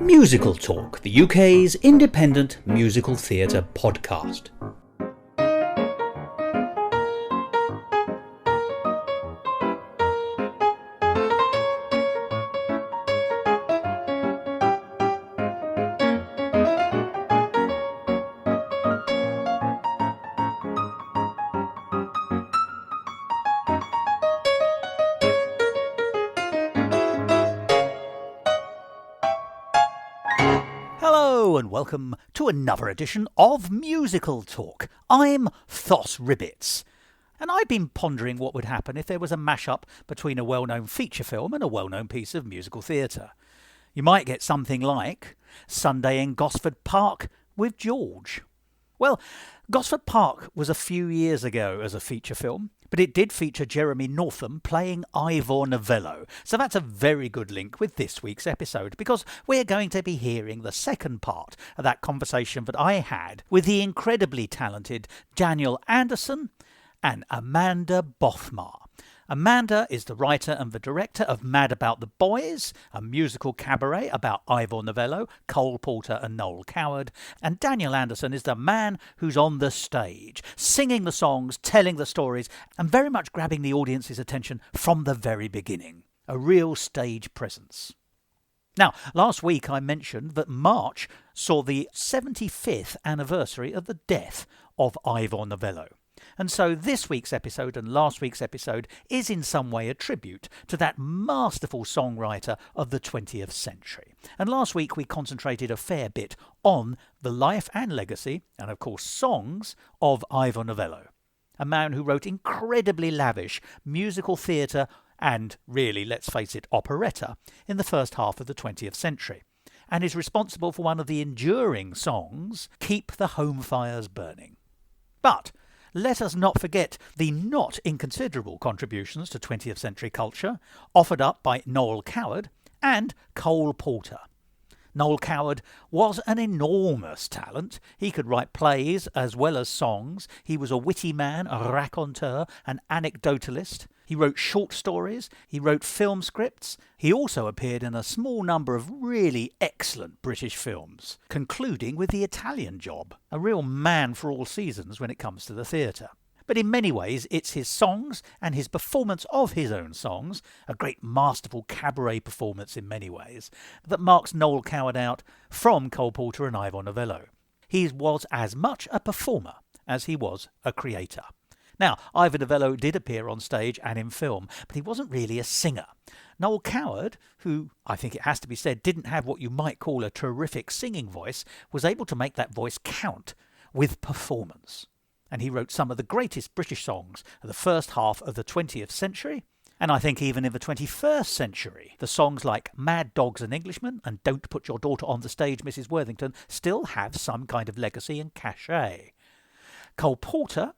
Musical Talk, the UK's independent musical theatre podcast. Hello and welcome to another edition of Musical Talk. I'm Thos Ribbits, and I've been pondering what would happen if there was a mash-up between a well-known feature film and a well-known piece of musical theatre. You might get something like Sunday in Gosford Park with George. Well, Gosford Park was a few years ago as a feature film, but it did feature Jeremy Northam playing Ivor Novello, so that's a very good link with this week's episode, because we're going to be hearing the second part of that conversation that I had with the incredibly talented Daniel Anderson and Amanda Bothmar. Amanda is the writer and the director of Mad About the Boys, a musical cabaret about Ivor Novello, Cole Porter and Noel Coward, and Daniel Anderson is the man who's on the stage, singing the songs, telling the stories, and very much grabbing the audience's attention from the very beginning. A real stage presence. Now, last week I mentioned that March saw the 75th anniversary of the death of Ivor Novello. And so this week's episode and last week's episode is in some way a tribute to that masterful songwriter of the 20th century. And last week we concentrated a fair bit on the life and legacy, and of course songs, of Ivor Novello. A man who wrote incredibly lavish musical theatre and, really, let's face it, operetta in the first half of the 20th century, and is responsible for one of the enduring songs, Keep the Home Fires Burning. But let us not forget the not inconsiderable contributions to 20th century culture offered up by Noel Coward and Cole Porter. Noel Coward was an enormous talent. He could write plays as well as songs. He was a witty man, a raconteur, an anecdotalist. He wrote short stories. He wrote film scripts. He also appeared in a small number of really excellent British films, concluding with The Italian Job, a real man for all seasons when it comes to the theatre. But in many ways, it's his songs and his performance of his own songs, a great masterful cabaret performance in many ways, that marks Noel Coward out from Cole Porter and Ivor Novello. He was as much a performer as he was a creator. Now, Ivor Novello did appear on stage and in film, but he wasn't really a singer. Noel Coward, who, I think it has to be said, didn't have what you might call a terrific singing voice, was able to make that voice count with performance. And he wrote some of the greatest British songs of the first half of the 20th century, and I think even in the 21st century. The songs like Mad Dogs and Englishmen and Don't Put Your Daughter on the Stage, Mrs Worthington, still have some kind of legacy and cachet. Cole Porter,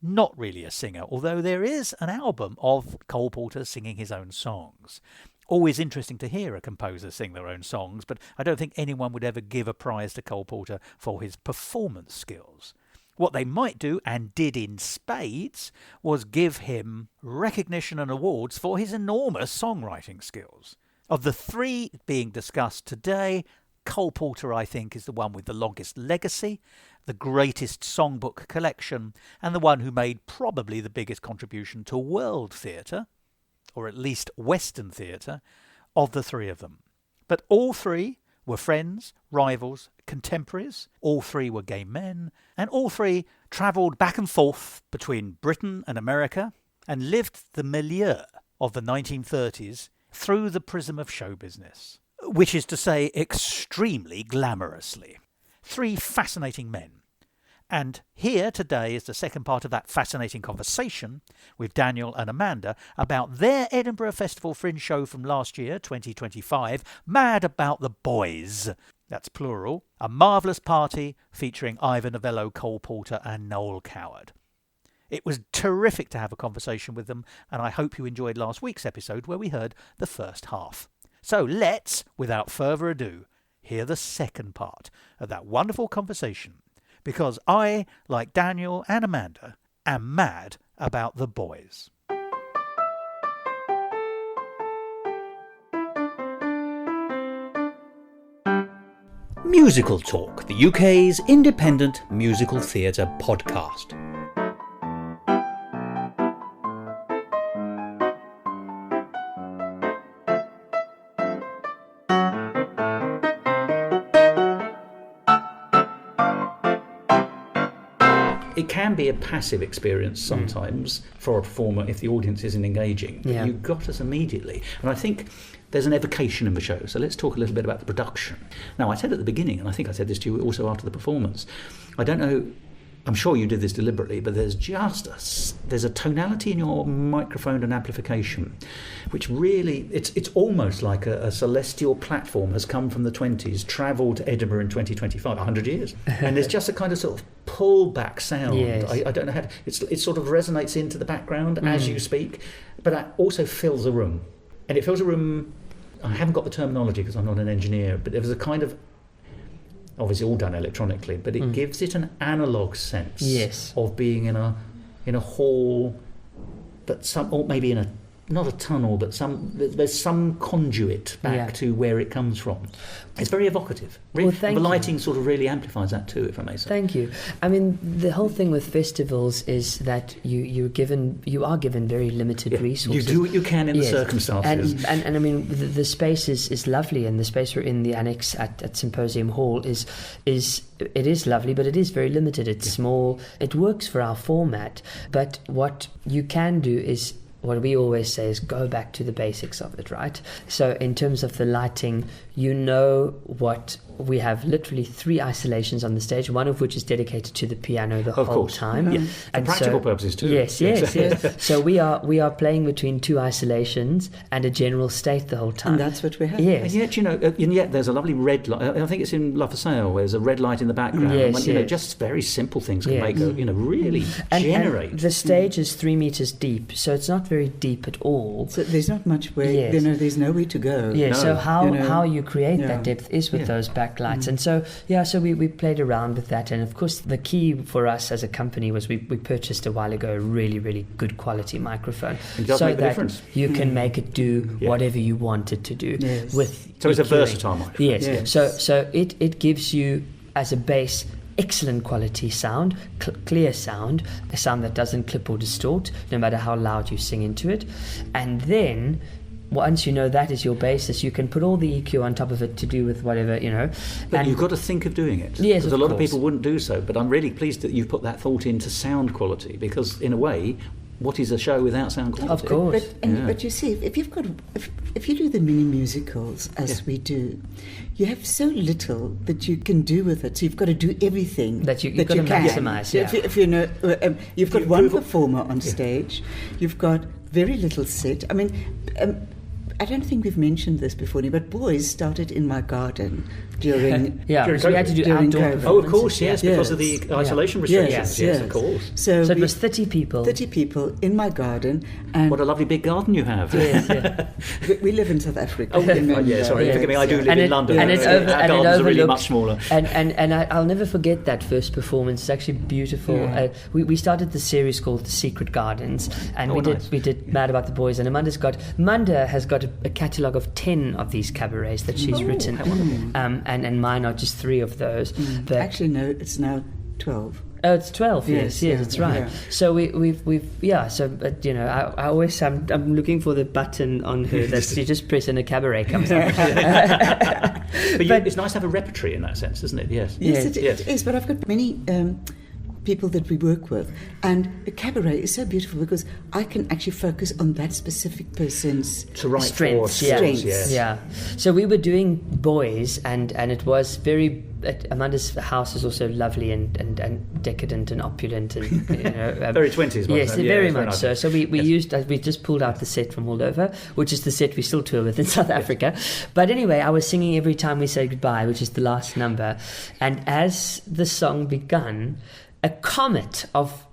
not really a singer, although there is an album of Cole Porter singing his own songs. Always interesting to hear a composer sing their own songs, but I don't think anyone would ever give a prize to Cole Porter for his performance skills. What they might do, and did in spades, was give him recognition and awards for his enormous songwriting skills. Of the three being discussed today, Cole Porter, I think, is the one with the longest legacy, the greatest songbook collection, and the one who made probably the biggest contribution to world theatre, or at least Western theatre, of the three of them. But all three were friends, rivals, contemporaries. All three were gay men, and all three travelled back and forth between Britain and America and lived the milieu of the 1930s through the prism of show business, which is to say extremely glamorously. Three fascinating men. And here today is the second part of that fascinating conversation with Daniel and Amanda about their Edinburgh Festival Fringe show from last year, 2025, Mad About the Boys. That's plural. A Marvellous Party featuring Ivor Novello, Cole Porter and Noel Coward. It was terrific to have a conversation with them, and I hope you enjoyed last week's episode where we heard the first half. So let's, without further ado, hear the second part of that wonderful conversation, because I, like Daniel and Amanda, am mad about the boys. Musical Talk, the UK's independent musical theatre podcast. It can be a passive experience sometimes for a performer if the audience isn't engaging. But you got us immediately. And I think there's an evocation in the show. So let's talk a little bit about the production. Now, I said at the beginning, and I think I said this to you also after the performance, I don't know, I'm sure you did this deliberately, but there's a tonality in your microphone and amplification which really, it's almost like a celestial platform has come from the 20s, travelled to Edinburgh in 2025, 100 years. And there's just a kind of sort of pull-back sound. Yes. I don't know how to, it sort of resonates into the background as you speak, but that also fills a room. And it fills a room, I haven't got the terminology because I'm not an engineer, but there was a kind of, obviously all done electronically, but it gives it an analogue sense of being in a hall, but or maybe in a, not a tunnel, but there's some conduit back to where it comes from. It's very evocative. Well, the lighting sort of really amplifies that too, if I may say. Thank you. I mean, the whole thing with festivals is that you are given very limited resources. You do what you can in the circumstances. And I mean, the space is lovely, and the space we're in, the annex at Symposium Hall, is lovely, but it is very limited. It's small. It works for our format, but what you can do is, what we always say is go back to the basics of it, right? So in terms of the lighting, what we have literally 3 isolations on the stage, one of which is dedicated to the piano the whole time. Yeah. And for practical purposes too. Yes. So we are playing between 2 isolations and a general state the whole time. And that's what we have. Yes. And yet there's a lovely red light. I think it's in La for Sale, where there's a red light in the background. Yes, and just very simple things can make really generate. And the stage is 3 meters deep, so it's not very deep at all. So there's not much way, there's nowhere to go. Yeah, so how you create that depth is with those backlights. And so we played around with that, and of course the key for us as a company was we purchased a while ago a really, really good quality microphone, so that you can make it do whatever you want it to do. So it's a versatile microphone. Yes. So it gives you as a base excellent quality sound, clear sound, a sound that doesn't clip or distort no matter how loud you sing into it. And then once you know that is your basis, you can put all the EQ on top of it to do with whatever, But you've got to think of doing it. Yes, because a lot of people wouldn't do so. But I'm really pleased that you've put that thought into sound quality, because in a way, what is a show without sound quality? Of course. But you see, if you do the mini musicals as we do, you have so little that you can do with it. So you've got to do everything that you've got to maximise. Yeah. If you've got one performer on stage, you've got very little set. I mean, I don't think we've mentioned this before, but boys started in my garden during so we had to do outdoor COVID. performances. Oh, of course, yes, because of the isolation restrictions. Yes, of course. So it was 30 people. 30 people in my garden. And what a lovely big garden you have. We live in South Africa. Forgive me, I do live in London. And our gardens are really much smaller. And I'll never forget that first performance. It's actually beautiful. Yeah. We started the series called The Secret Gardens, and we did Mad About the Boys, and Amanda has got a catalogue of 10 of these cabarets that she's written. And mine are just 3 of those. But actually, no, it's now 12. Oh, it's 12. Yes, that's right. Yeah. So I always I'm looking for the button on her that you just press and a cabaret comes up. But it's nice to have a repertory in that sense, isn't it? Yes. Yes, it is. But I've got many people that we work with, and a cabaret is so beautiful because I can actually focus on that specific person's strengths. Yeah. So we were doing boys, and it was very. Amanda's house is also lovely and decadent and opulent and very 20s. Yes, very much so. So we just pulled out the set from all over, which is the set we still tour with in South Africa. But anyway, I was singing Every Time We Say Goodbye, which is the last number, and as the song begun, a comet of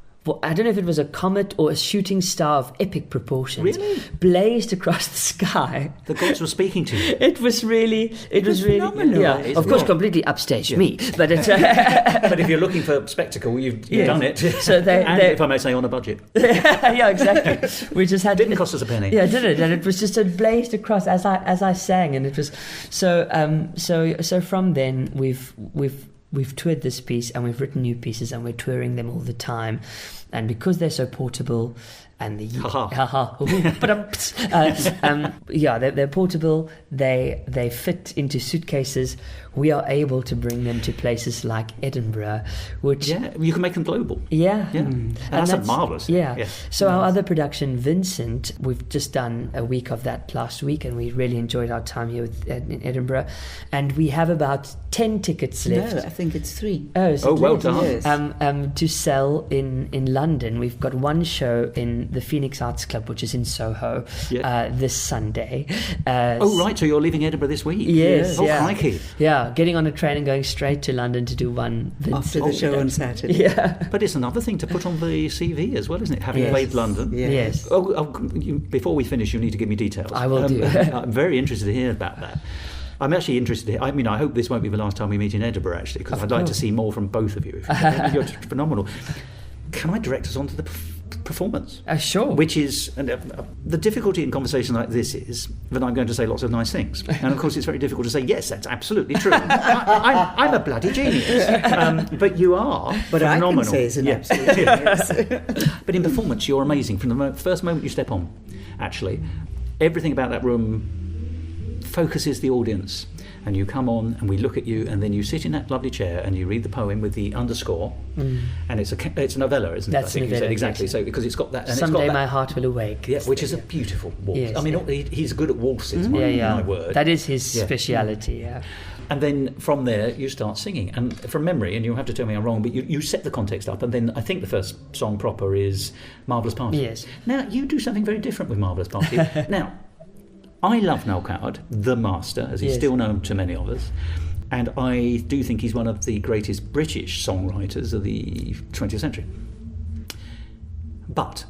I don't know if it was a comet or a shooting star of epic proportions. Really? Blazed across the sky. The gods were speaking to you. It was really phenomenal. Yeah, It's of course, right. completely upstaged me, but it's But if you're looking for spectacle, you've done it. So and if I may say, on a budget. yeah, exactly. We just had Didn't cost us a penny. Yeah, did it? And it was just blazed across as I sang, and it was so from then we've toured this piece and we've written new pieces and we're touring them all the time, and because they're so portable and they're portable, they fit into suitcases. We are able to bring them to places like Edinburgh, which you can make them global. Yeah. And that's marvellous. Yeah. So our other production, Vincent, we've just done a week of that last week, and we really enjoyed our time here in Edinburgh. And we have about 10 tickets left. No, I think it's 3. Oh, well done. Yes. To sell in London. We've got one show in the Phoenix Arts Club, which is in Soho, this Sunday. Right, so you're leaving Edinburgh this week? Yes. Oh, yeah. crikey. Yeah, getting on a train and going straight to London to do one Vincent. After the show on Saturday. Yeah. But it's another thing to put on the CV as well, isn't it? Having played London. Yeah. Yes. Before we finish, you need to give me details. I will do. I'm very interested to hear about that. I'm actually interested. I mean, I hope this won't be the last time we meet in Edinburgh, actually, because I'd like to see more from both of you. You're phenomenal. Can I direct us on to the performance? Sure. Which is, the difficulty in conversations like this is that I'm going to say lots of nice things. And of course, it's very difficult to say, yes, that's absolutely true. I'm a bloody genius. But you are phenomenal. I can say it's an absolute genius. But in performance, you're amazing. From the first moment you step on, actually, everything about that room focuses the audience. And you come on and we look at you, and then you sit in that lovely chair and you read the poem with the underscore, and it's a novella, isn't it? That's I think Novello, you said exactly. yes. So because it's got that, and Someday it's got my that, heart will awake. yeah, which is a beautiful waltz. Yes, I mean, he's good at waltzes. My word. That is his speciality. Yeah. And then from there you start singing, and from memory, and you'll have to tell me I'm wrong, but you set the context up, and then I think the first song proper is Marvellous Party. Yes. Now you do something very different with Marvellous Party. Now, I love Noel Coward, the master, as he's still known to many of us, and I do think he's one of the greatest British songwriters of the 20th century. But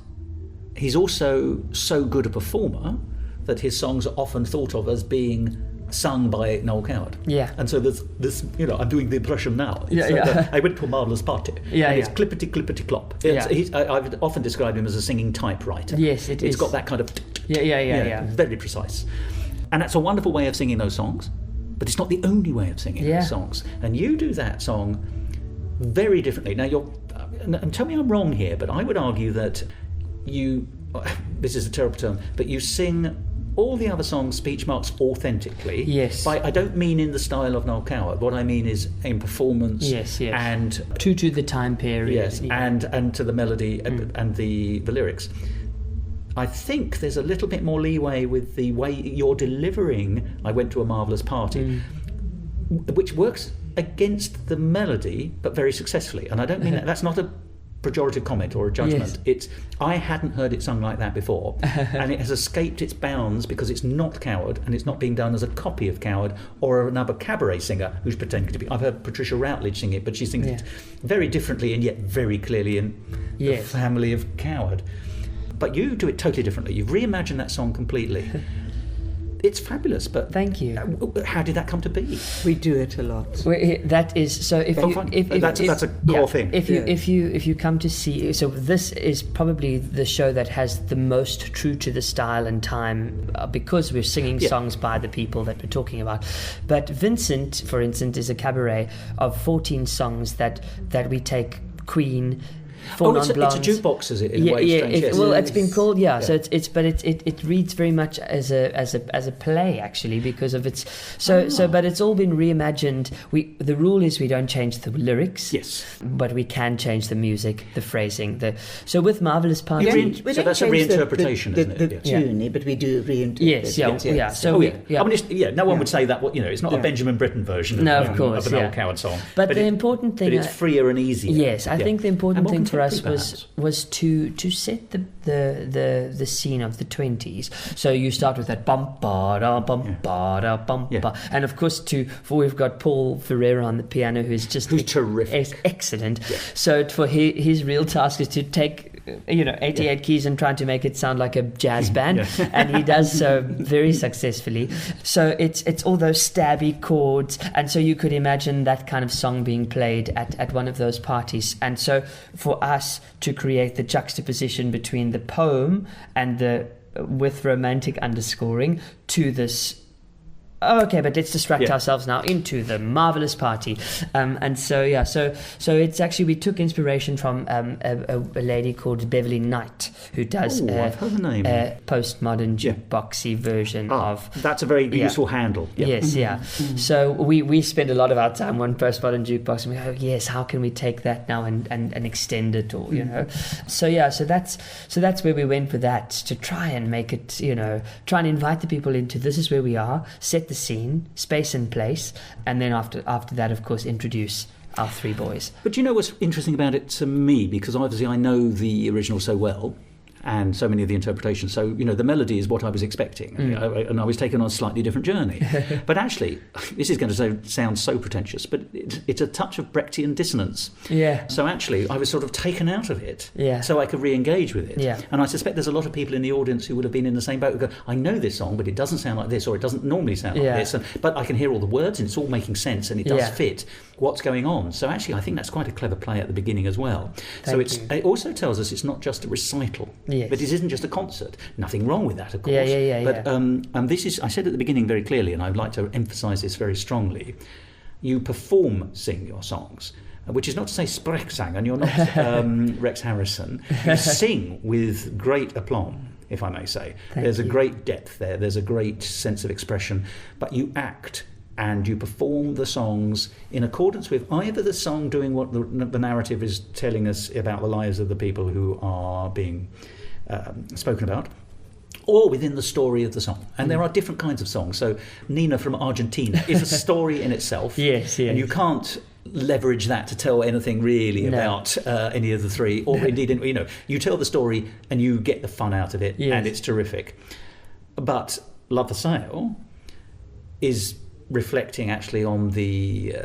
he's also so good a performer that his songs are often thought of as being sung by Noel Coward. Yeah. And so there's this, I'm doing the impression now. I went to a Marvellous Party. It's clippity clippity clop. I've often described him as a singing typewriter. Yes, it's got that kind of Yeah. very precise. And that's a wonderful way of singing those songs, but it's not the only way of singing those songs. And you do that song very differently. Now and tell me I'm wrong here, but I would argue that this is a terrible term, but you sing all the other songs, speech marks, authentically. Yes. I don't mean in the style of Noel Coward. What I mean is in performance. Yes. And true to the time period. Yes, and to the melody and the lyrics. I think there's a little bit more leeway with the way you're delivering I Went to a Marvellous Party, which works against the melody, but very successfully. And I don't mean that's not a pejorative comment or a judgment. Yes. I hadn't heard it sung like that before, and it has escaped its bounds because it's not Coward, and it's not being done as a copy of Coward or another cabaret singer who's pretending to be. I've heard Patricia Routledge sing it, but she sings it very differently and yet very clearly in the family of Coward. But you do it totally differently. You've reimagined that song completely. It's fabulous, but thank you. How did that come to be? We do it a lot. That is so. That's a core thing. If you come to see, so this is probably the show that has the most true to the style and time because we're singing songs by the people that we're talking about. But Vincent, for instance, is a cabaret of 14 songs that we take Queen. It's a jukebox, is it? In a way, it's been called, So it reads very much as a play actually because of its but it's all been reimagined. The rule is we don't change the lyrics, but we can change the music, the phrasing. So with Marvellous Party, so that's a reinterpretation, isn't it? The tune, but we do reinterpret. Yes. So I mean, no one would say that. It's not a Benjamin Britten version. Of course, of an old Coward song. But the important thing, but it's freer and easier. Yes, I think the important thing for for us was to set the scene of the 20s. So you start with that bum ba da bum ba da bum ba, and of course we've got Paul Ferreira on the piano, who's terrific, excellent. Yeah. So for his real task is to take 88 keys and trying to make it sound like a jazz band, and he does so very successfully. So it's all those stabby chords, and so you could imagine that kind of song being played at one of those parties. And so for us to create the juxtaposition between the poem and with romantic underscoring to this. Okay, but let's distract ourselves now into the Marvellous Party. And so it's actually, we took inspiration from a lady called Beverly Knight, who does I've heard the name. A postmodern jukeboxy version of... That's a very useful handle. Yeah. Yes, Mm-hmm. So we spend a lot of our time on postmodern jukebox, and we go, yes, how can we take that now and extend it, or, So that's where we went for that, to try and make it, try and invite the people into, this is where we are, set the scene, space and place, and then after that, of course, introduce our three boys. But do you know what's interesting about it to me? Because obviously I know the original so well, and so many of the interpretations. So, the melody is what I was expecting. And I was taken on a slightly different journey. But actually, this is going to sound so pretentious, but it's a touch of Brechtian dissonance. Yeah. So actually, I was sort of taken out of it so I could re-engage with it. Yeah. And I suspect there's a lot of people in the audience who would have been in the same boat who go, I know this song, but it doesn't sound like this, or it doesn't normally sound like this. But I can hear all the words, and it's all making sense, and it does fit what's going on. So actually, I think that's quite a clever play at the beginning as well. It also tells us it's not just a recital. Yes. But it isn't just a concert. Nothing wrong with that, of course. But this is, I said at the beginning very clearly, and I'd like to emphasise this very strongly, you sing your songs, which is not to say sprechsang, and you're not Rex Harrison. You sing with great aplomb, if I may say. There's a great depth there. There's a great sense of expression. But you act and you perform the songs in accordance with either the song doing what the narrative is telling us about the lives of the people who are being spoken about, or within the story of the song. And there are different kinds of songs. So Nina from Argentina is a story in itself. Yes. And you can't leverage that to tell anything really about any of the three, or indeed, you tell the story and you get the fun out of it, and it's terrific. But Love for Sale is reflecting actually on the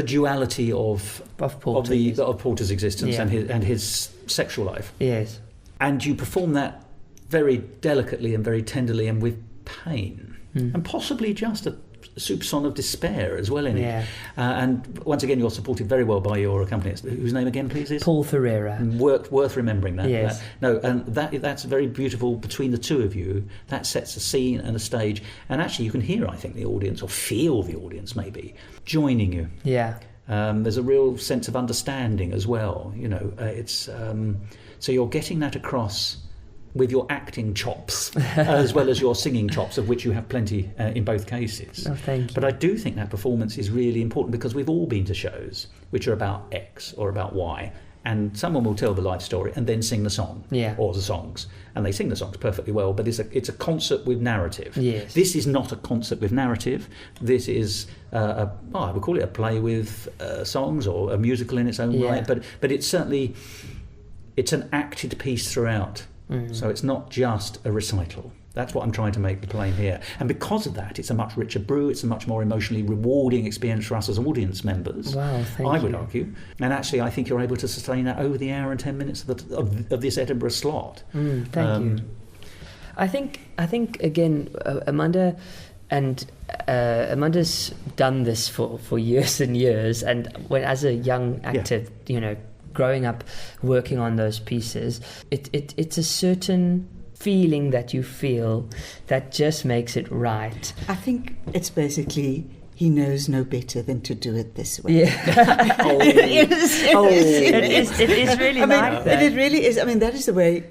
duality of Porter's existence and his sexual life. Yes. And you perform that very delicately and very tenderly and with pain, and possibly just a soupçon of despair as well in it. And once again, you're supported very well by your accompanist, whose name again, please, is? Paul Ferreira. Worth remembering that. Yes. And that's very beautiful between the two of you. That sets a scene and a stage. And actually, you can hear, I think, the audience, or feel the audience maybe, joining you. Yeah. There's a real sense of understanding as well. It's so you're getting that across with your acting chops as well as your singing chops, of which you have plenty in both cases. Oh, thank you. But I do think that performance is really important, because we've all been to shows which are about X or about Y, and someone will tell the life story and then sing the song or the songs, and they sing the songs perfectly well, but it's a concert with narrative. Yes. This is not a concert with narrative. This is I would call it a play with songs, or a musical in its own right, but it's certainly an acted piece throughout. So it's not just a recital. That's what I'm trying to make the plain here. And because of that, it's a much richer brew. It's a much more emotionally rewarding experience for us as audience members. Wow, thank you. I would argue. And actually, I think you're able to sustain that over the hour and 10 minutes of this Edinburgh slot. Thank you. I think again, Amanda's done this for years and years. And as a young actor, growing up working on those pieces, it's a certain feeling that you feel that just makes it right. I think it's basically he knows no better than to do it this way. Yeah. It is really like that. It really is. I mean, that is the way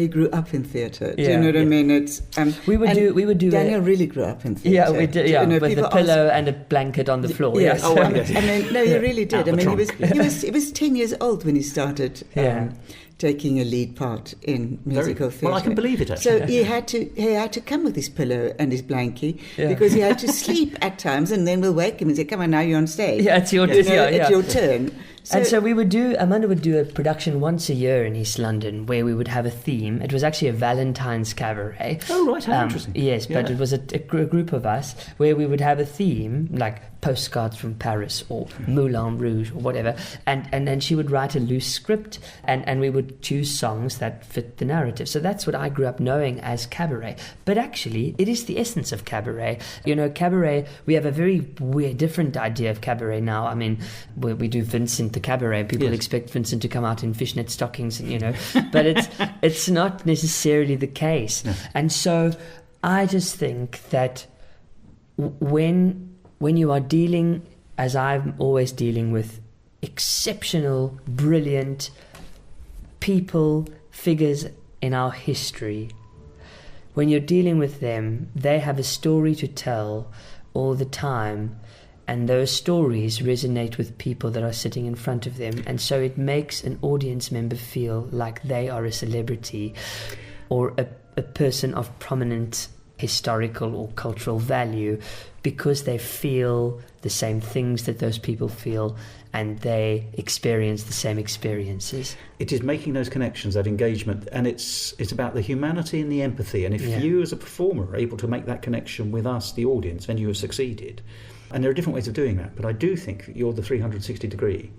he grew up in theatre. Do you know what I mean? It's we would do. Daniel really grew up in theatre. Yeah, we did. Yeah, with a pillow and a blanket on the floor. Yes. Yeah. I mean, no, he really did. I mean, he was 10 years old when he started. Taking a lead part in musical theatre. Well, I can believe it, actually. So he had to come with his pillow and his blankie because he had to sleep at times, and then we'll wake him and say, "Come on, now you're on stage. Yeah, it's your it's your turn." And so Amanda would do a production once a year in East London where we would have a theme. It was actually a Valentine's cabaret. Oh, right, how interesting. Yes, but it was a group of us where we would have a theme, like postcards from Paris or Moulin Rouge or whatever, and then she would write a loose script and we would choose songs that fit the narrative. So that's what I grew up knowing as cabaret. But actually, it is the essence of cabaret. Cabaret, we have a very weird, different idea of cabaret now. I mean, we do Vincent the Cabaret. People expect Vincent to come out in fishnet stockings, but it's not necessarily the case. No. And so I just think that when you are dealing, as I'm always dealing with, exceptional, brilliant people, figures in our history, when you're dealing with them, they have a story to tell all the time, and those stories resonate with people that are sitting in front of them, and so it makes an audience member feel like they are a celebrity or a person of prominent historical or cultural value, because they feel the same things that those people feel and they experience the same experiences. It is making those connections, that engagement, and it's about the humanity and the empathy. And if you as a performer are able to make that connection with us, the audience, then you have succeeded. And there are different ways of doing that, but I do think you're the 360 degree.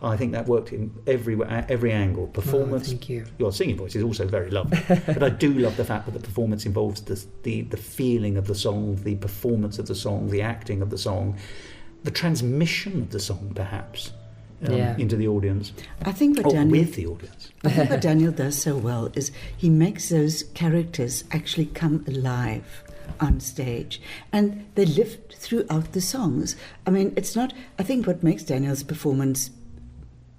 I think that worked in every angle. Performance. Oh, thank you. Your singing voice is also very lovely, but I do love the fact that the performance involves the feeling of the song, the performance of the song, the acting of the song, the transmission of the song, perhaps, into the audience. I think what with the audience. I think what Daniel does so well is he makes those characters actually come alive on stage, and they live throughout the songs. I mean, it's not. I think what makes Daniel's performance,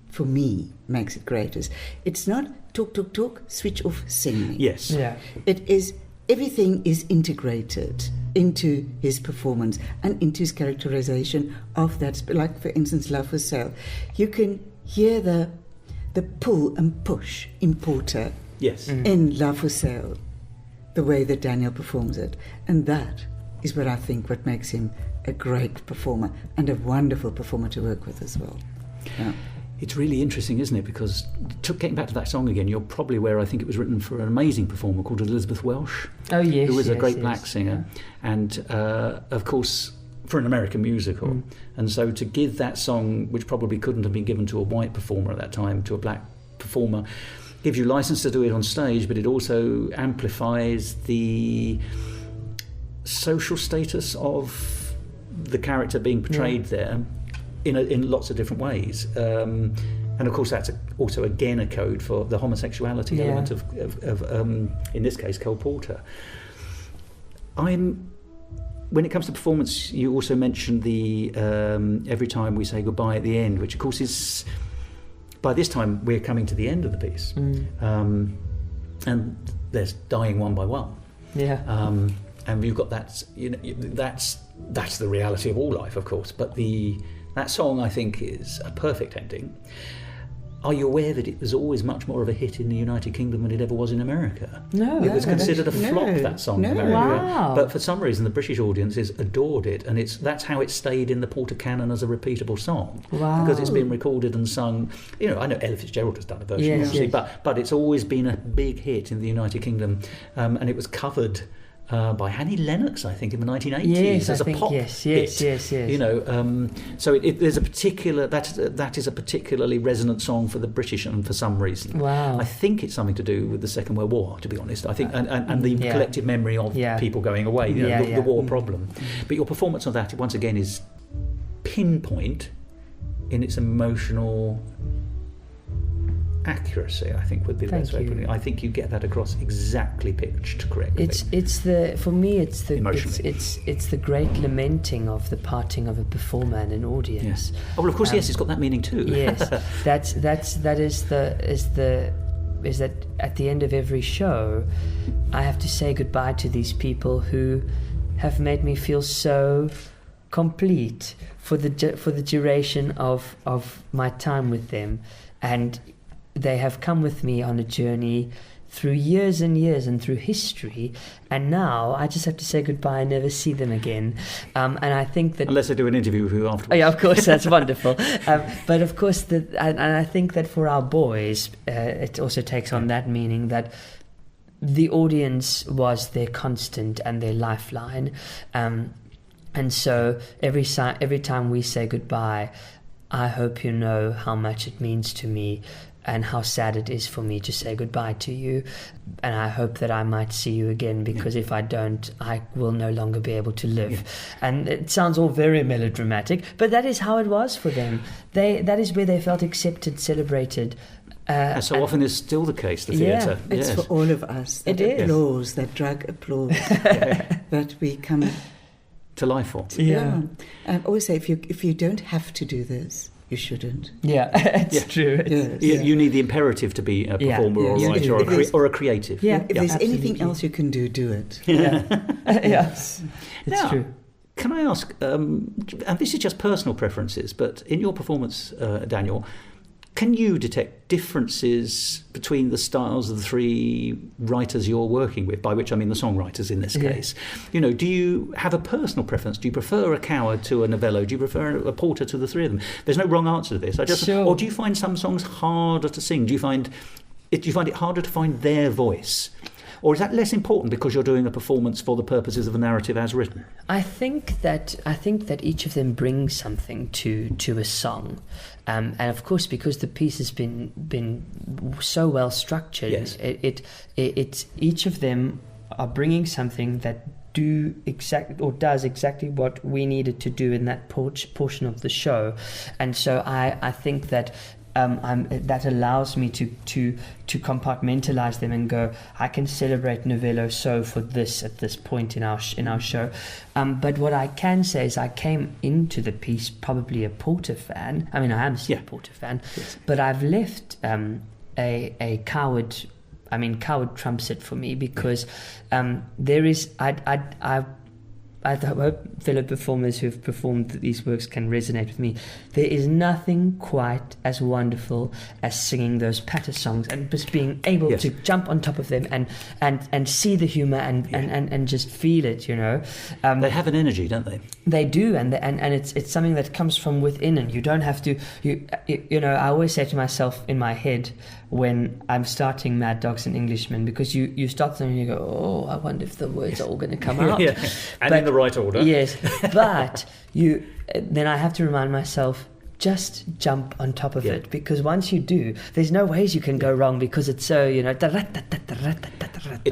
for me, makes it great is it's not talk, switch off, sing me. Yes. Yeah. It is, everything is integrated into his performance and into his characterization of that. Like, for instance, Love for Sale. You can hear the pull and push in Porter in Love for Sale, the way that Daniel performs it. And that is what I think what makes him a great performer and a wonderful performer to work with as well. Yeah. It's really interesting, isn't it? Because getting back to that song again, you're probably aware, I think it was written for an amazing performer called Elizabeth Welsh. Oh, yes. Who was a great black singer. Yeah. And, of course, for an American musical. Mm. And so to give that song, which probably couldn't have been given to a white performer at that time, to a black performer, gives you license to do it on stage, but it also amplifies the social status of the character being portrayed there in lots of different ways. And of course that's also again a code for the homosexuality element of in this case Cole Porter. When it comes to performance, you also mentioned the Every Time We Say Goodbye at the end, which of course is, by this time we're coming to the end of the piece. And there's dying one by one. And you've got that, that's the reality of all life, of course, but that song, I think, is a perfect ending. Are you aware that it was always much more of a hit in the United Kingdom than it ever was in America? No. It was considered a flop, that song in America. Wow. But for some reason, the British audiences adored it, and that's how it stayed in the Porter canon as a repeatable song. Wow. Because it's been recorded and sung. I know Ella Fitzgerald has done a version, obviously, but it's always been a big hit in the United Kingdom, and it was covered by Annie Lennox, I think, in the 1980s as a pop hit. Yes. So there's a particular that is a particularly resonant song for the British, and for some reason. Wow. I think it's something to do with the Second World War, to be honest. I think and the collective memory of people going away, the war problem. But your performance of that, once again, is pinpoint in its emotional accuracy, I think would be the best way of putting it. I think you get that across exactly pitched correctly. It's the great lamenting of the parting of a performer and an audience. Yes. Oh well, of course, it's got that meaning too. Yes, that at the end of every show, I have to say goodbye to these people who have made me feel so complete for the duration of my time with them, and they have come with me on a journey through years and years and through history, and now I just have to say goodbye and never see them again. And I think that... Unless I do an interview with you afterwards. Oh, yeah, of course, that's wonderful. But of course, and I think that for our boys, it also takes on that meaning that the audience was their constant and their lifeline. And so every time we say goodbye, I hope you know how much it means to me and how sad it is for me to say goodbye to you. And I hope that I might see you again, because if I don't, I will no longer be able to live. Yeah. And it sounds all very melodramatic, but that is how it was for them. That is where they felt accepted, celebrated. And so often is still the case, the theatre. Yeah, it's for all of us. That applause, that drug applause that we come to life for. Yeah. I always say, if you don't have to do this, you shouldn't. Yeah, it's true. You need the imperative to be a performer or a writer or a creative. Yeah, if there's anything else you can do, do it. Yes, it's true. Can I ask, and this is just personal preferences, but in your performance, Daniel, can you detect differences between the styles of the three writers you're working with, by which I mean the songwriters in this case? Do you have a personal preference? Do you prefer a Coward to a Novello? Do you prefer a Porter to the three of them? There's no wrong answer to this. Or do you find some songs harder to sing? Do you find it harder to find their voice? Or is that less important because you're doing a performance for the purposes of a narrative as written? I think that each of them brings something to a song, and of course, because the piece has been so well structured, it's each of them are bringing something that does exactly what we needed to do in that portion of the show, and so I think that. That allows me to compartmentalize them and go, I can celebrate Novello so for this at this point in our show. But what I can say is I came into the piece probably a Porter fan. I mean, I am still a Porter fan, but I've left a Coward. I mean, Coward trumps it for me because there is I hope fellow performers who have performed these works can resonate with me. There is nothing quite as wonderful as singing those patter songs and just being able to jump on top of them and see the humour and just feel it, They have an energy, don't they? They do, and it's something that comes from within, and you don't have to. I always say to myself in my head when I'm starting Mad Dogs and Englishmen, because you start something and you go, oh, I wonder if the words are all going to come out. And in the right order. Yes, but then I have to remind myself, just jump on top of it, because once you do, there's no ways you can go wrong, because it's so, it's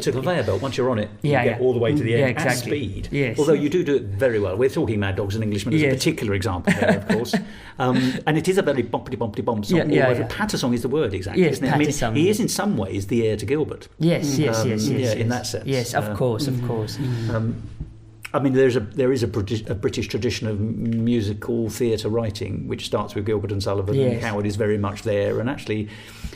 a conveyor belt. Once you're on it, you get all the way to the end at speed. Yes. Although you do it very well. We're talking Mad Dogs and Englishmen as a particular example there, of course. And it is a very bumpity-bumpity-bump song. Patter song is the word, exactly, isn't it? I mean, he is in some ways the heir to Gilbert. Yes. In that sense. Yes, of course. I mean, there is a British tradition of musical theatre writing, which starts with Gilbert and Sullivan, and Coward is very much there. And actually,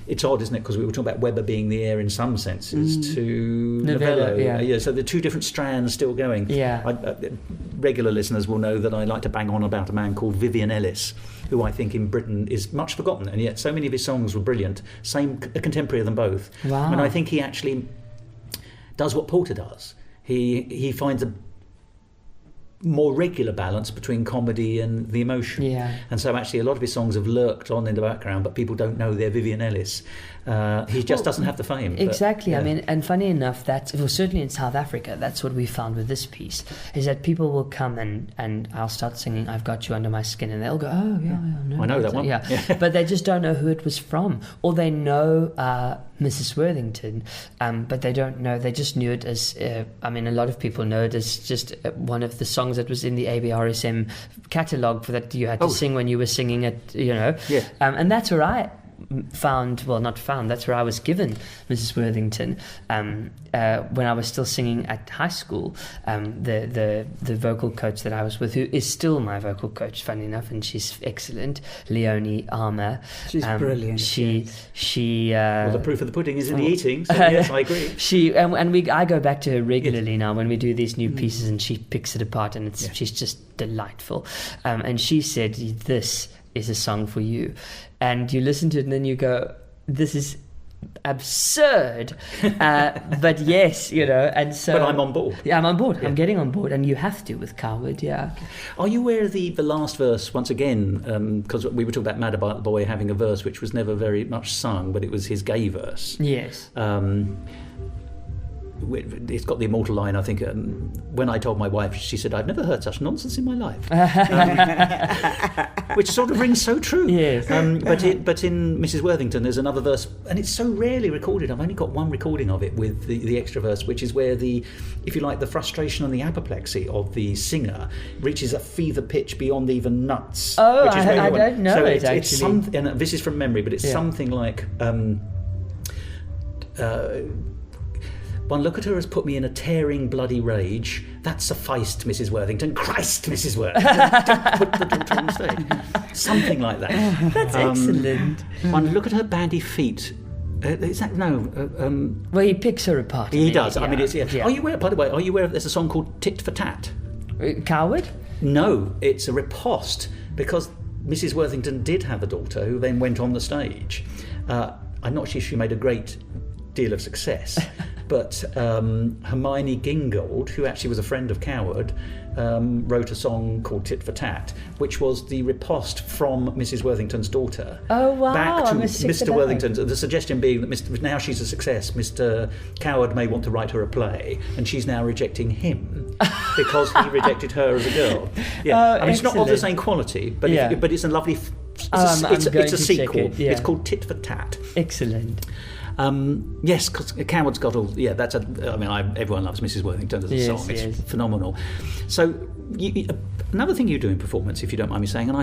it's odd, isn't it? Because we were talking about Webber being the heir in some senses to Novello. So there are two different strands still going. Regular listeners will know that I like to bang on about a man called Vivian Ellis, who I think in Britain is much forgotten, and yet so many of his songs were brilliant. A contemporary of them both. Wow. And I think he actually does what Porter does. He finds a more regular balance between comedy and the emotion. And so actually a lot of his songs have lurked on in the background, but people don't know they're Vivian Ellis. He just doesn't have the fame. Exactly. But, I mean, and funny enough, certainly in South Africa, that's what we found with this piece, is that people will come and I'll start singing I've Got You Under My Skin, and they'll go, oh, I know that one. But they just don't know who it was from. Or they know Mrs Worthington, but they don't know, they just knew it as, a lot of people know it as just one of the songs that was in the ABRSM catalogue that you had to sing when you were singing it, and that's where I that's where I was given Mrs Worthington when I was still singing at high school. The vocal coach that I was with, who is still my vocal coach, funny enough, and she's excellent, Leonie Armour. She's brilliant. She the proof of the pudding is in the eating, so yes, I agree. I go back to her regularly now when we do these new pieces, and she picks it apart, and she's just delightful. And she said, this is a song for you. And you listen to it and then you go, this is absurd. But yes, and so... But I'm on board. Yeah, I'm on board. Yeah. I'm getting on board, and you have to with Coward, yeah. Are you aware of the last verse, once again, because we were talking about Mad About the Boy having a verse which was never very much sung, but it was his gay verse. Yes. It's got the immortal line, I think, when I told my wife, she said, I've never heard such nonsense in my life. Which sort of rings so true. Yes. But in Mrs Worthington, there's another verse, and it's so rarely recorded. I've only got one recording of it with the extra verse, which is where the frustration and the apoplexy of the singer reaches a fever pitch beyond even nuts. Oh, which is I don't know so it, it's actually. and this is from memory, but it's something like... one look at her has put me in a tearing bloody rage. That sufficed, Mrs Worthington. Christ, Mrs Worthington. Don't put the daughter on stage. Something like that. That's excellent. One look at her bandy feet. Is that Well, he picks her apart. He does. Yeah. I mean, it's... Yeah. Are you aware, by the way, there's a song called Tit for Tat? Coward? No, it's a riposte, because Mrs Worthington did have a daughter who then went on the stage. I'm not sure she made a great deal of success, but Hermione Gingold, who actually was a friend of Coward, wrote a song called Tit for Tat, which was the riposte from Mrs Worthington's daughter. Oh, wow. Back to I must check Mr that out. Worthington's. The suggestion being that now she's a success, Mr Coward may want to write her a play, and she's now rejecting him because he rejected her as a girl. Yeah, I mean, it's not of the same quality, but but it's a lovely... It's a sequel. It's called Tit for Tat. Excellent. Yes, because Coward's got all... Yeah, that's everyone loves Mrs Worthington as a song. It's phenomenal. So, another thing you do in performance, if you don't mind me saying, and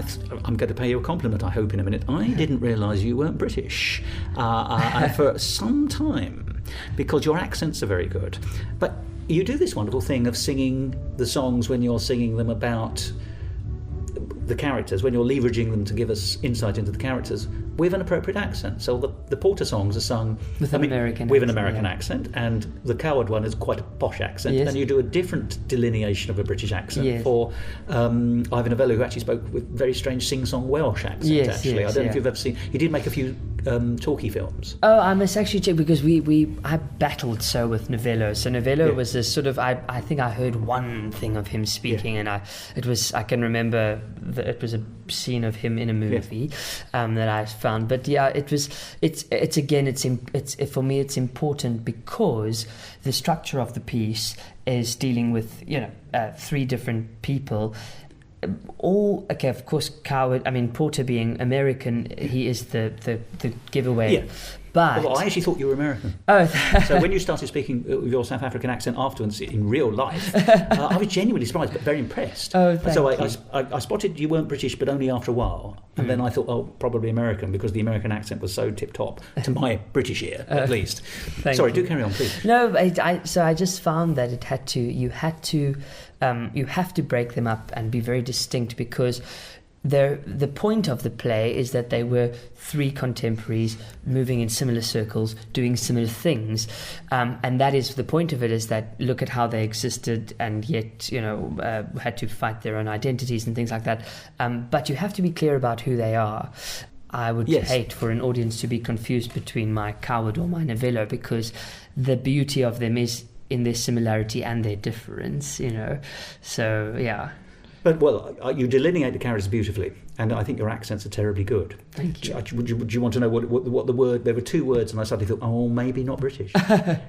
I'm going to pay you a compliment, I hope, in a minute. I didn't realise you weren't British for some time, because your accents are very good. But you do this wonderful thing of singing the songs when you're singing them about the characters, when you're leveraging them to give us insight into the characters with an appropriate accent. So the Porter songs are sung with an American accent, and the Coward one is quite a posh accent, and you do a different delineation of a British accent for Ivor Novello, who actually spoke with very strange sing-song Welsh accent. I don't know if you've ever seen... He did make a few talkie films. Oh, I must actually check, because I battled so with Novello. So Novello was a sort of... I think I heard one thing of him speaking, and I can remember that it was a scene of him in a movie that I found. But it's for me it's important because the structure of the piece is dealing with three different people. Of course, Porter being American, he is the giveaway. Yeah. But I actually thought you were American. Oh, so when you started speaking with your South African accent afterwards in real life, I was genuinely surprised but very impressed. Oh, thank you. I spotted you weren't British, but only after a while, and then I thought, probably American, because the American accent was so tip top to my British ear, at least. Sorry, do carry on, please. No, so I just found that you have to break them up and be very distinct, because the point of the play is that they were three contemporaries moving in similar circles, doing similar things, and that is the point of it, is that look at how they existed and yet had to fight their own identities and things like that, but you have to be clear about who they are. I would hate for an audience to be confused between my Coward or my Novello, because the beauty of them is in their similarity and their difference, so yeah. But, you delineate the characters beautifully, and I think your accents are terribly good. Thank you. Would you want to know what the word... There were two words, and I suddenly thought, maybe not British.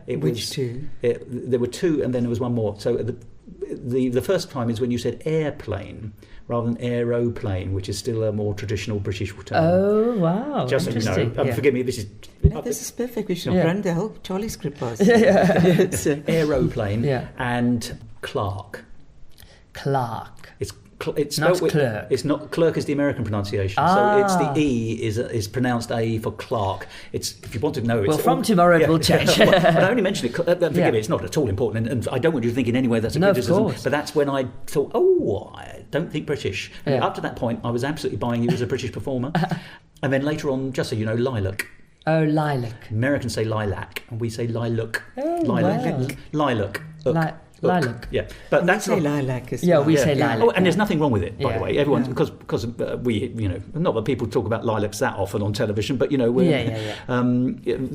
Which two? There were two, and then there was one more. So the first time is when you said airplane rather than aeroplane, which is still a more traditional British term. Oh, wow. Just so you know. Forgive me, this is... No, this is perfect. We should run the whole Charlie script past. Aeroplane and Clark. It's spelled not clerk. It's not clerk is the American pronunciation. So it's the E is pronounced A for Clark. It's, if you want to know. From tomorrow we'll change. But I only mentioned it. Forgive me, it's not at all important, and I don't want you to think in any way that's a criticism. Of course. But that's when I thought, I don't think British. And up to that point, I was absolutely buying you as a British performer, and then later on, just so you know, lilac. Oh, lilac. Americans say lilac, and we say lilac. Oh, lilac. Wow. Lilac. Lilac. Yeah, but that's say not... lilac as Yeah, well. we say lilac. Oh, and there's nothing wrong with it, by the way. Everyone, Yeah. because we, not that people talk about lilacs that often on television, but there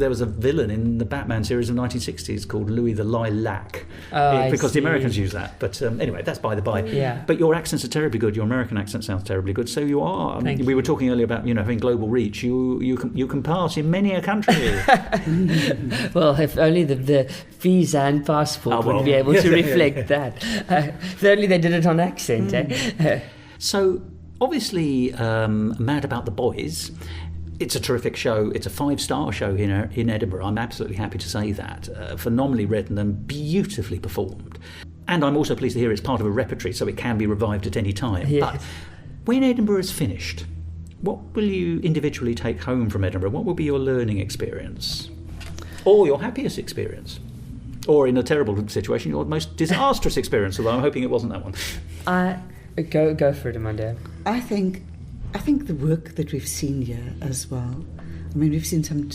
was a villain in the Batman series of 1960s called Louis the Lilac, because the Americans use that. But anyway, that's by the by. Yeah. But your accents are terribly good. Your American accent sounds terribly good. So you are. Thank we were talking earlier about having global reach. You can pass in many a country. Well, if only the visa and passport would be able to reflect that. If only they did it on accent. So, obviously, Mad About the Boys, it's a terrific show. It's a 5-star show in Edinburgh. I'm absolutely happy to say that. Phenomenally written and beautifully performed. And I'm also pleased to hear it's part of a repertory, so it can be revived at any time. Yes. But when Edinburgh is finished, what will you individually take home from Edinburgh? What will be your learning experience? Or your happiest experience? Or, in a terrible situation, your most disastrous experience, although I'm hoping it wasn't that one. Go for it, Amanda. I think the work that we've seen here as well. I mean, we've seen some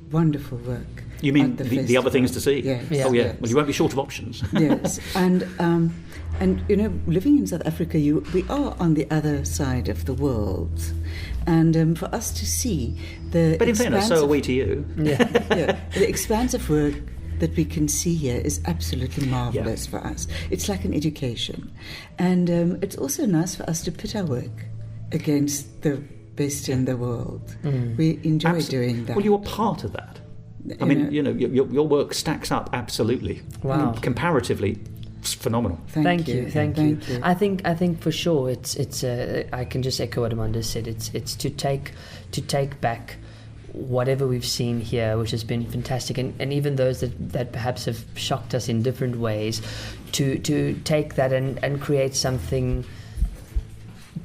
wonderful work. You mean the other things to see? Yes. Oh, yeah. Yes. Well, you won't be short of options. Yes, and living in South Africa, we are on the other side of the world, and for us to see the But in fairness, so are we to you. The expansive work that we can see here is absolutely marvellous for us. It's like an education, and it's also nice for us to pit our work against the best in the world. We enjoy doing that. Well, you're part of that. I mean, your work stacks up absolutely. Wow. Comparatively, it's phenomenal. Thank you. I think for sure it's I can just echo what Amanda said. It's to take back whatever we've seen here, which has been fantastic, and even those that perhaps have shocked us in different ways, to take that and create something,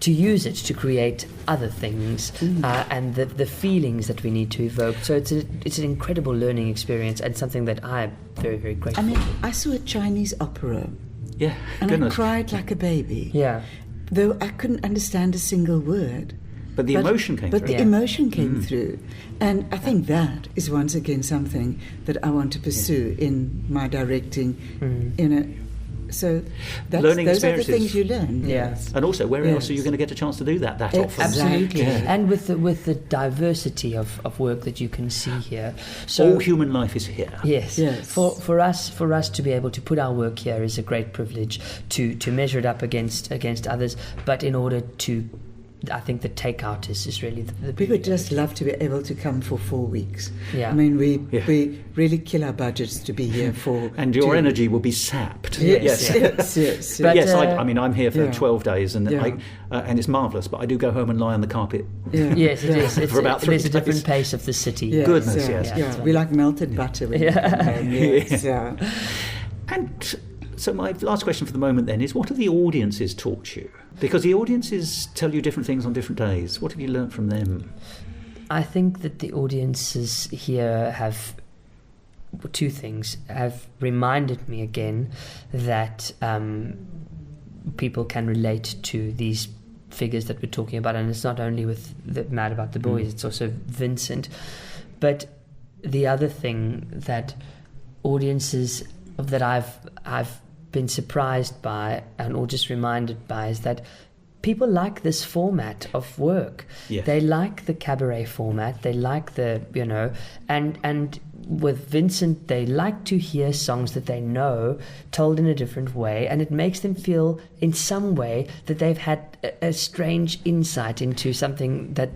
to use it to create other things, and the feelings that we need to evoke. So it's an incredible learning experience, and something that I'm very, very grateful. I mean, I saw a Chinese opera. Yeah, and goodness. I cried like a baby. Yeah. Though I couldn't understand a single word. But the emotion came through. But the emotion came through. And I think that is once again something that I want to pursue in my directing. So those are the things you learn. Yes. And also, where else are you going to get a chance to do that often? Absolutely. Yeah. And with the diversity of work that you can see here. So all human life is here. Yes. For us to be able to put our work here is a great privilege, to measure it up against others, but in order to, I think the takeout is really the we would just love to be able to come for 4 weeks. Yeah. I mean, we really kill our budgets to be here for... And your energy will be sapped. Yes. But, I mean, I'm here for 12 days, and and it's marvellous, but I do go home and lie on the carpet. Yeah. Yes, it is. For about 3 There's a days. different pace of the city. Yes, Goodness, yes. yes. We like melted butter when we come home. Yes, And so my last question for the moment then is, what have the audiences taught you? Because the audiences tell you different things on different days. What have you learnt from them? I think that the audiences here have two things. Have reminded me again that people can relate to these figures that we're talking about, and it's not only with the Mad About the Boys, it's also Vincent. But the other thing that audiences that I've been surprised by or just reminded by is that people like this format of work. Yes. They like the cabaret format. They like the, and with Vincent, they like to hear songs that they know told in a different way, and it makes them feel in some way that they've had a strange insight into something that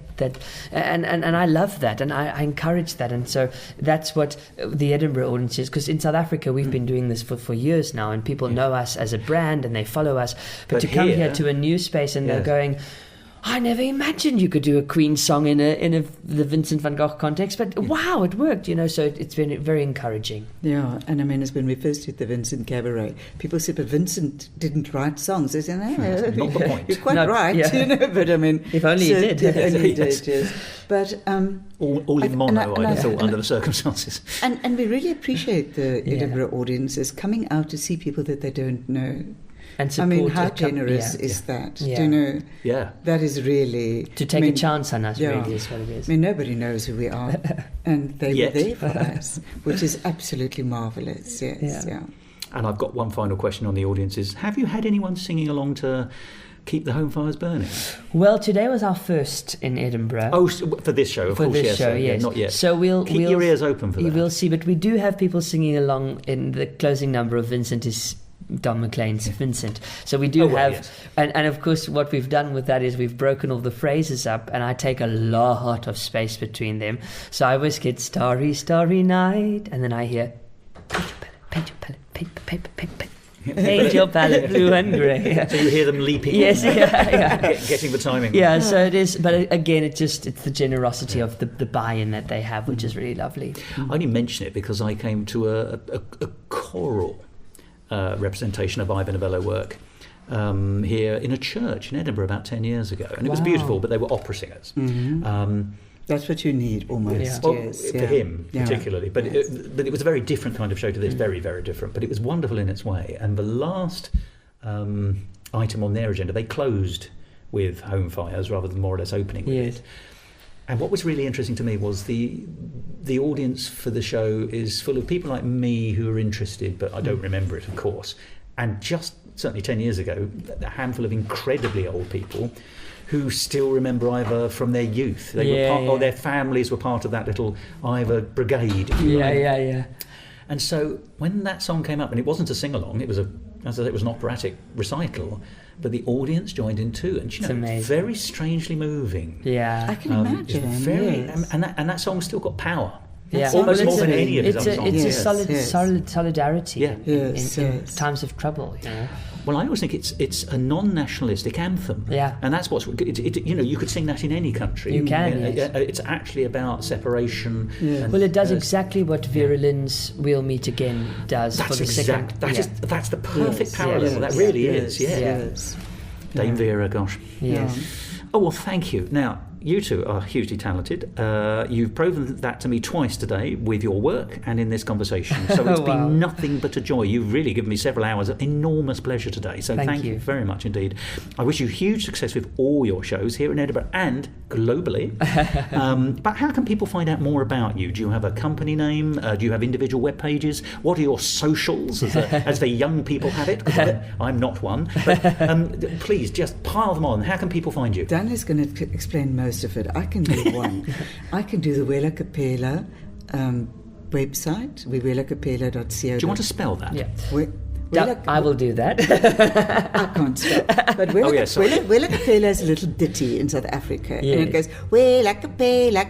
and I love that, and I encourage that, and so that's what the Edinburgh audience is, because in South Africa we've been doing this for years now, and people know us as a brand and they follow us, but to come here to a new space and they're going, I never imagined you could do a Queen song in the Vincent van Gogh context, but wow, it worked, so it's been very encouraging. Yeah, and I mean, as when we first did the Vincent Cabaret, people said, but Vincent didn't write songs. They said, no, not the point. You're quite right, but I mean... If only you did. If only you did, yes. But... all in mono, I thought, under the circumstances. And we really appreciate the Edinburgh audiences coming out to see people that they don't know. And I mean, how generous is that? Yeah. Do you know? Yeah. That is really... To take a chance on us, really, is what it is. I mean, nobody knows who we are. And they were there for us, which is absolutely marvellous, yes. Yeah. And I've got one final question on the audiences. Have you had anyone singing along to Keep the Home Fires Burning? Well, today was our first in Edinburgh. Oh, for this show, of course, yes. Yes. Not yet. So we'll keep your ears open for that. We'll see, but we do have people singing along in the closing number of Vincent is Don McLean's Vincent. So we do have, yes. and of course what we've done with that is we've broken all the phrases up, and I take a lot of space between them. So I always get Starry, Starry Night, and then I hear paint your palette, paint your palette blue and grey. So you hear them leaping. Yes, getting the timing. Yeah, so it is. But again, it's the generosity of the buy-in that they have, which is really lovely. I only mention it because I came to a choral representation of Ivor Novello work here in a church in Edinburgh about 10 years ago, and it was beautiful. But they were opera singers. That's what you need, almost. Yeah. For him, particularly. But it was a very different kind of show to this, very, very different. But it was wonderful in its way. And the last item on their agenda, they closed with Home Fires rather than more or less opening with it. And what was really interesting to me was the audience for the show is full of people like me who are interested, but I don't remember it, of course. And just certainly 10 years ago, a handful of incredibly old people who still remember Ivor from their youth. They were or their families were part of that little Ivor brigade. Yeah. And so when that song came up, and it wasn't a sing-along, it was an operatic recital, but the audience joined in too, and very strangely moving. Yeah, I can imagine. And that song's still got power. Yeah, almost more than any of his other songs. It's a solidarity in times of trouble. You know? Well, I always think it's a non-nationalistic anthem. Yeah, and that's what's you could sing that in any country. You can. It's actually about separation. Yeah. Well, it does exactly what Vera Lynn's "We'll Meet Again" does for the second. That's the perfect parallel. That really is. Yes. Dame Vera, gosh. Yes. Oh well, thank you. Now, you two are hugely talented. You've proven that to me twice today with your work and in this conversation. So it's been nothing but a joy. You've really given me several hours of enormous pleasure today. So thank you very much indeed. I wish you huge success with all your shows here in Edinburgh and globally. But how can people find out more about you? Do you have a company name? Do you have individual web pages? What are your socials, as the young people have it? I'm not one. But please, just pile them on. How can people find you? Dan is going to explain most of it. I can do one. I can do the Wela Kapela website, welakapela.co. Do you want to spell that? Yeah. I will do that. I can't spell. But Wela Kapela is a little ditty in South Africa. And it goes, Wela Kapela,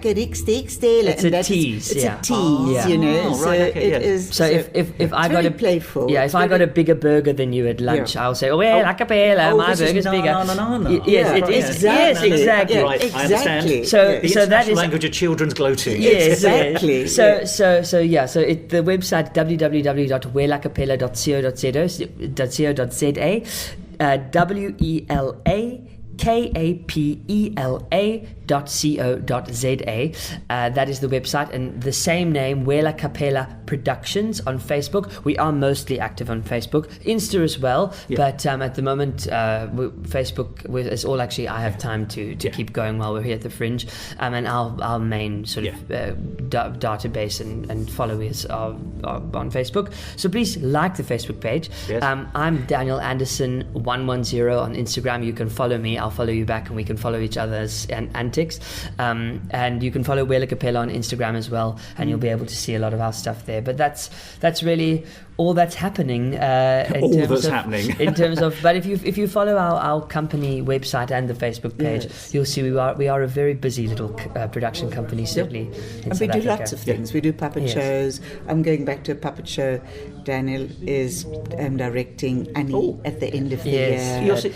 Stela. It's a tease. It's a tease, you know. Oh, right, okay, it is. So if I got playful. Yeah, if I got a bigger burger than you at lunch, I'll say, Wela Kapela, my burger's bigger. No. Yes, it is. Yes, exactly. Right, I understand. So that is language of children's glow-to. Yes, exactly. So the website www.welakapela.co.za WELAKAPELA.co.za. That is the website, and the same name, Wela Kapela Productions on Facebook. We are mostly active on Facebook, Insta as well, but at the moment Facebook is all actually I have time to keep going while we're here at the Fringe, and our main sort of database and followers are on Facebook. So please like the Facebook page. I'm Daniel Anderson 110 on Instagram. You can follow me, I'll follow you back, and we can follow each other's antics. And you can follow Wela Kapela on Instagram as well, and you'll be able to see a lot of our stuff there. But that's really all that's happening. In terms of, but if you follow our company website and the Facebook page, you'll see we are a very busy little production company, certainly. And we do lots of things. We do puppet shows. I'm going back to a puppet show. Daniel is directing Annie at the end of the year.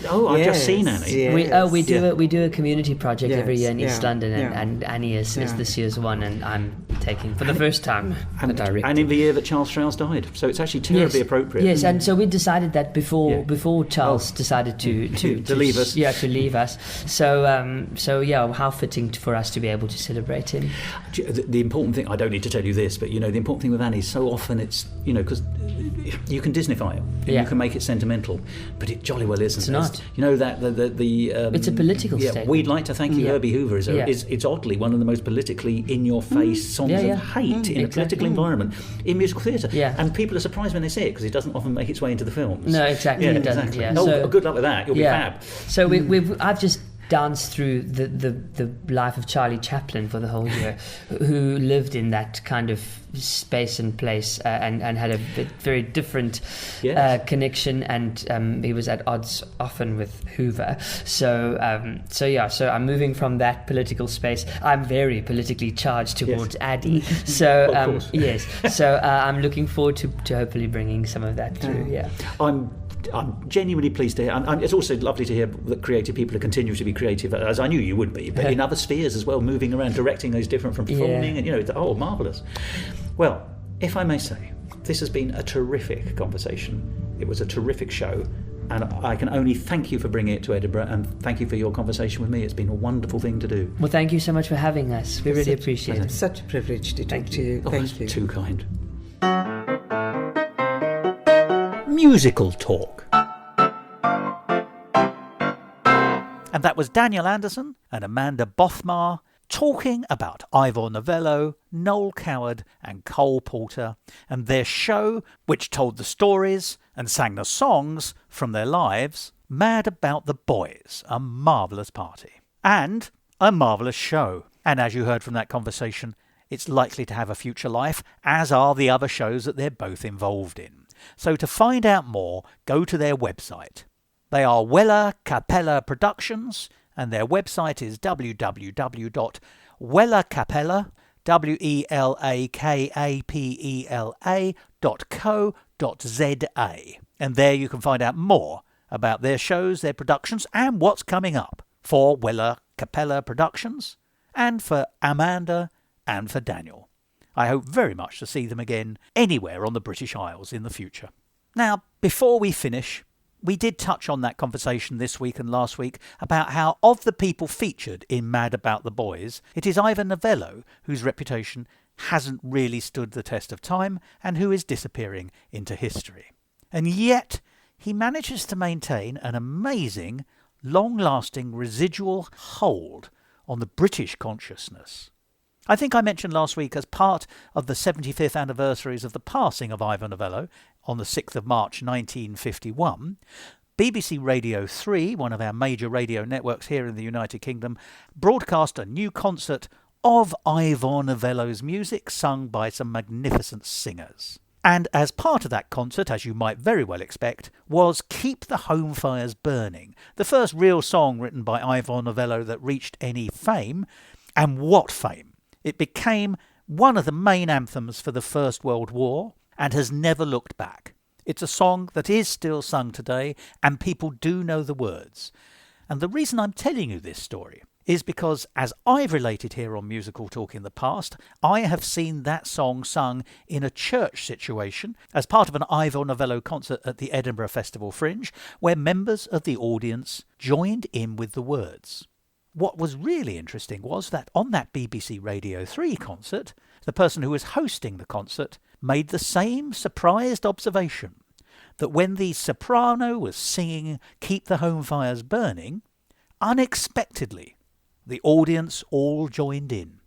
I've just seen Annie. We do a community project every year in East London, and Annie is this year's one, and I'm taking for the first time the directing. And in the year that Charles Strauss died, so it's actually terribly appropriate. Yes, and so we decided that before Charles decided to leave us. Yeah, to leave us. So how fitting for us to be able to celebrate him. The important thing, I don't need to tell you this, but the important thing with Annie, so often it's because you can Disneyfy it, you can make it sentimental, but it jolly well isn't. It's not. It's a political statement. We'd like to thank you, Herbie Hoover. It's oddly one of the most politically in-your-face songs songs of hate in a political environment in musical theatre. Yeah. And people are surprised when they see it because it doesn't often make its way into the films. No, exactly. Yeah, It doesn't. exactly. Yeah. No, So, good luck with that. You'll be fab. So I've just danced through the life of Charlie Chaplin for the whole year, who lived in that kind of space and place and had a very different connection, and he was at odds often with Hoover. So I'm moving from that political space. I'm very politically charged towards Addie. So yes. So I'm looking forward to hopefully bringing some of that through. Yeah. I'm genuinely pleased to hear, and it's also lovely to hear that creative people continue to be creative, as I knew you would be, but in other spheres as well, moving around, directing is different from performing, and it's marvellous. Well, if I may say, this has been a terrific conversation. It was a terrific show, and I can only thank you for bringing it to Edinburgh, and thank you for your conversation with me. It's been a wonderful thing to do. Well, thank you so much for having us. We really appreciate it. It's such a privilege to talk to you. Thank you. Too kind. Musical Talk. And that was Daniel Anderson and Amanda Bothmar talking about Ivor Novello, Noel Coward and Cole Porter and their show, which told the stories and sang the songs from their lives, Mad About the Boys, a marvellous party. And a marvellous show. And as you heard from that conversation, it's likely to have a future life, as are the other shows that they're both involved in. So to find out more, go to their website. They are Wela Kapela Productions, and their website is www.welakapela, welakapela.co.za. And there you can find out more about their shows, their productions, and what's coming up for Wela Kapela Productions, and for Amanda, and for Daniel. I hope very much to see them again anywhere on the British Isles in the future. Now, before we finish, we did touch on that conversation this week and last week about how of the people featured in Mad About the Boys, it is Ivor Novello whose reputation hasn't really stood the test of time and who is disappearing into history. And yet, he manages to maintain an amazing, long-lasting residual hold on the British consciousness. I think I mentioned last week, as part of the 75th anniversaries of the passing of Ivor Novello on the 6th of March 1951, BBC Radio 3, one of our major radio networks here in the United Kingdom, broadcast a new concert of Ivor Novello's music sung by some magnificent singers. And as part of that concert, as you might very well expect, was Keep the Home Fires Burning, the first real song written by Ivor Novello that reached any fame. And what fame! It became one of the main anthems for the First World War and has never looked back. It's a song that is still sung today, and people do know the words. And the reason I'm telling you this story is because, as I've related here on Musical Talk in the past, I have seen that song sung in a church situation as part of an Ivor Novello concert at the Edinburgh Festival Fringe, where members of the audience joined in with the words. What was really interesting was that on that BBC Radio 3 concert, the person who was hosting the concert made the same surprised observation that when the soprano was singing Keep the Home Fires Burning, unexpectedly, the audience all joined in.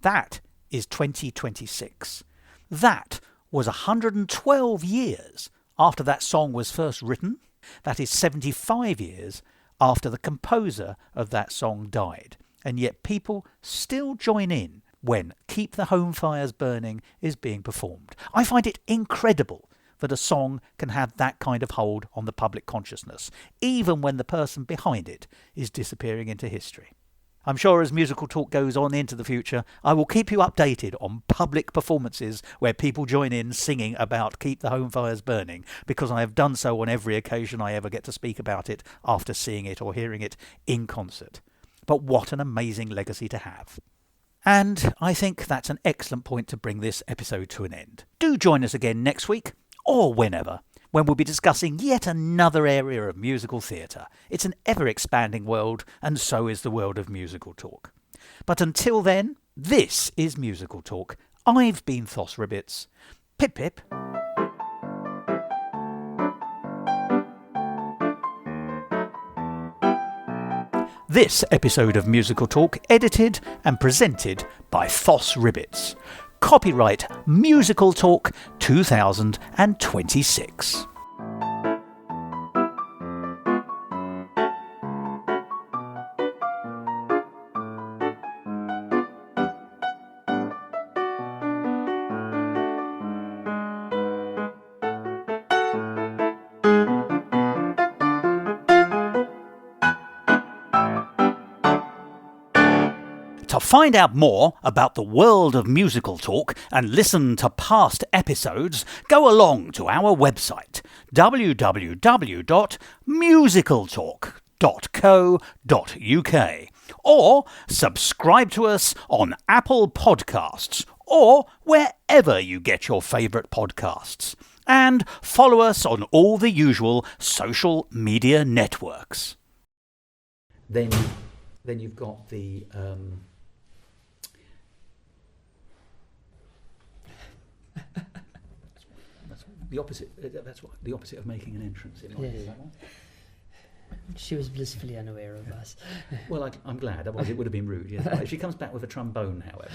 That is 2026. That was 112 years after that song was first written. That is 75 years after the composer of that song died, and yet people still join in when Keep the Home Fires Burning is being performed. I find it incredible that a song can have that kind of hold on the public consciousness, even when the person behind it is disappearing into history. I'm sure as Musical Talk goes on into the future, I will keep you updated on public performances where people join in singing about Keep the Home Fires Burning, because I have done so on every occasion I ever get to speak about it after seeing it or hearing it in concert. But what an amazing legacy to have. And I think that's an excellent point to bring this episode to an end. Do join us again next week, or whenever, when we'll be discussing yet another area of musical theatre. It's an ever-expanding world, and so is the world of Musical Talk. But until then, this is Musical Talk. I've been Thos Ribbits. Pip pip. This episode of Musical Talk edited and presented by Thos Ribbits. Copyright Musical Talk 2026. To find out more about the world of Musical Talk and listen to past episodes, go along to our website www.musicaltalk.co.uk or subscribe to us on Apple Podcasts or wherever you get your favourite podcasts. And follow us on all the usual social media networks. Then you've got the... That's the opposite. That's what the opposite of making an entrance. It might be that one. She was blissfully unaware of us. Well, I'm glad. Otherwise, it would have been rude. Yes. If she comes back with a trombone, however,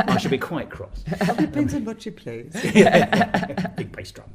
I should be quite cross. It depends on what she plays. Big bass drum.